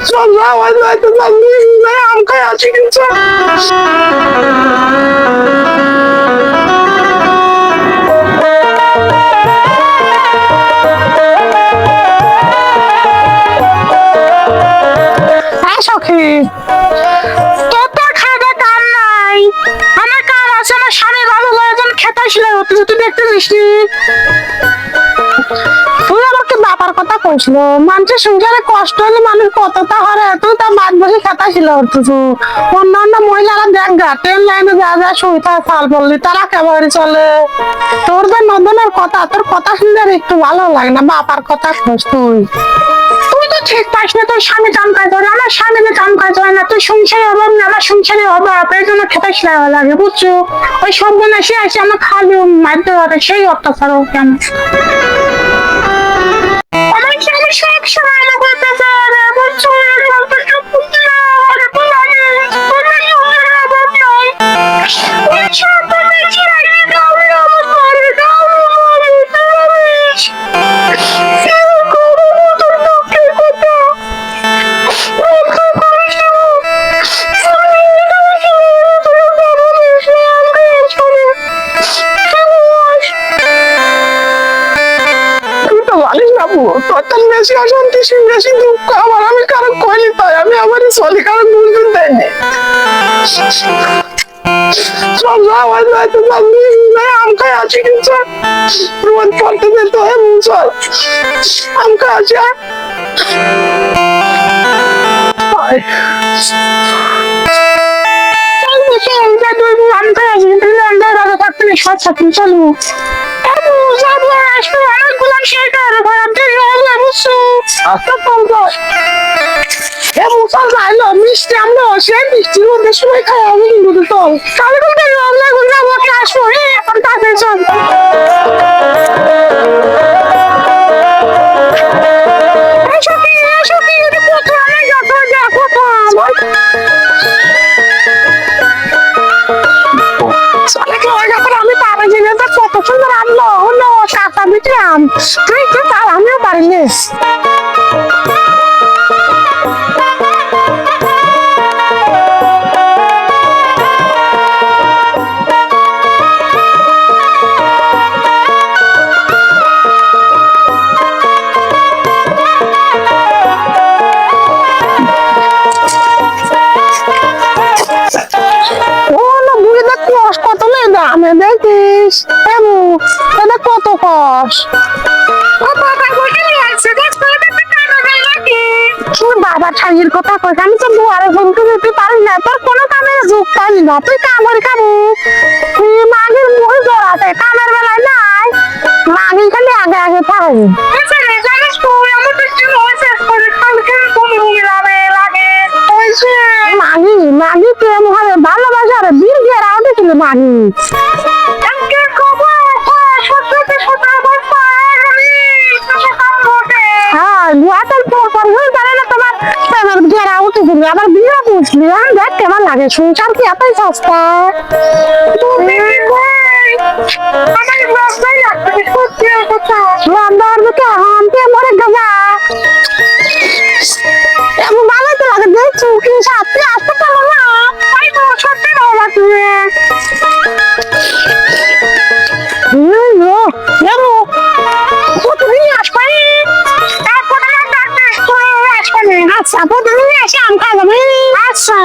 চল আওয়াজ হয়তো আম খাই আছি কিন্তু সখী তোর তো খাওয়া কাম নাই, আমার কাম আছে। আমার স্বামী ভালো একজন খেতা সেলাই হতে তুই দেখতেছিস নি? তুই আমাকে বাবার কথা কইছিল, মানুষের সংসারে কষ্ট হলে মানুষ কতটা হারে, তুই তার মাঝ বসে খেতা সেলাই হতেছ। অন্যান্য মহিলারা দেখ গা ট্রেন লাইনে যা যা সুইটা চাল পড়লি তারা কেবারে চলে। তোর যে নন্দনের কথা, তোর কথা শুনলে আর একটু ভালো লাগে না, বাবার কথা খোঁজ তুই। তুই তো ঠিক পাইস না, তোর স্বামী কাম কাজ করে, আমার স্বামী কাম কাজ হয় না। তুই সংসারে অভাব না, আমার সংসারে অভাব, এই জন্য খেতে সেলাই লাগে বুঝছো? ওই সব বোন এসে আসে আমার খালি মারতে হবে, সেই অত্যাচার কেন আমার স্বামী সব সময় আমাকে অত্যাচার বুঝছো? বেশি অশান্তি বেশি দুঃখ আমার, আমি কারো কইলি তাই আমি আমার চলি কারো বুঝতে দেয়নি। চল আওয়াজ হয়তো আম খাই আছি কিন্তু রোদ পড়তে যেতে হয়, চল আম খাই আছি। চলবো অনেকগুলাম সেটা মিষ্টি আমরা সেই মিষ্টির মধ্যে সময় খাই আমি কিন্তু চল কালে বলতে যাবো আসবো এখন তাতে চল। আমি পারে যে কত সুন্দর আনলো হলো কাঁচা মিঠে আম, তুই আমিও পারিনি। দেখিস এটা কত কষ বাবা ঠাইয়ের কথা কই, আমি তো দুয়ারে ঘুমতে যেতে পারি না, তোর কোনো কামের যোগ পাই না, তুই কামড় খাবো মাগির মুখে জড়াতে কামের বেলায় নাই, মাগি খালি আগে আগে পাই। মাগি মাগি প্রেম হবে ভালোবাসা হবে বীর ঘেরা উঠেছিল মাগি। আবার বিয়ে বুঝলি দেখ কেমন লাগে, সংসার কি এতই সস্তা? মরে গেছা এমন ভালো তো লাগে দেখছো কি সাথে আসতে পারো না, সত্যি ভালো লাগছে। আচ্ছা প্রতিদিন এসে আম খাওয়া যাবে। আচ্ছা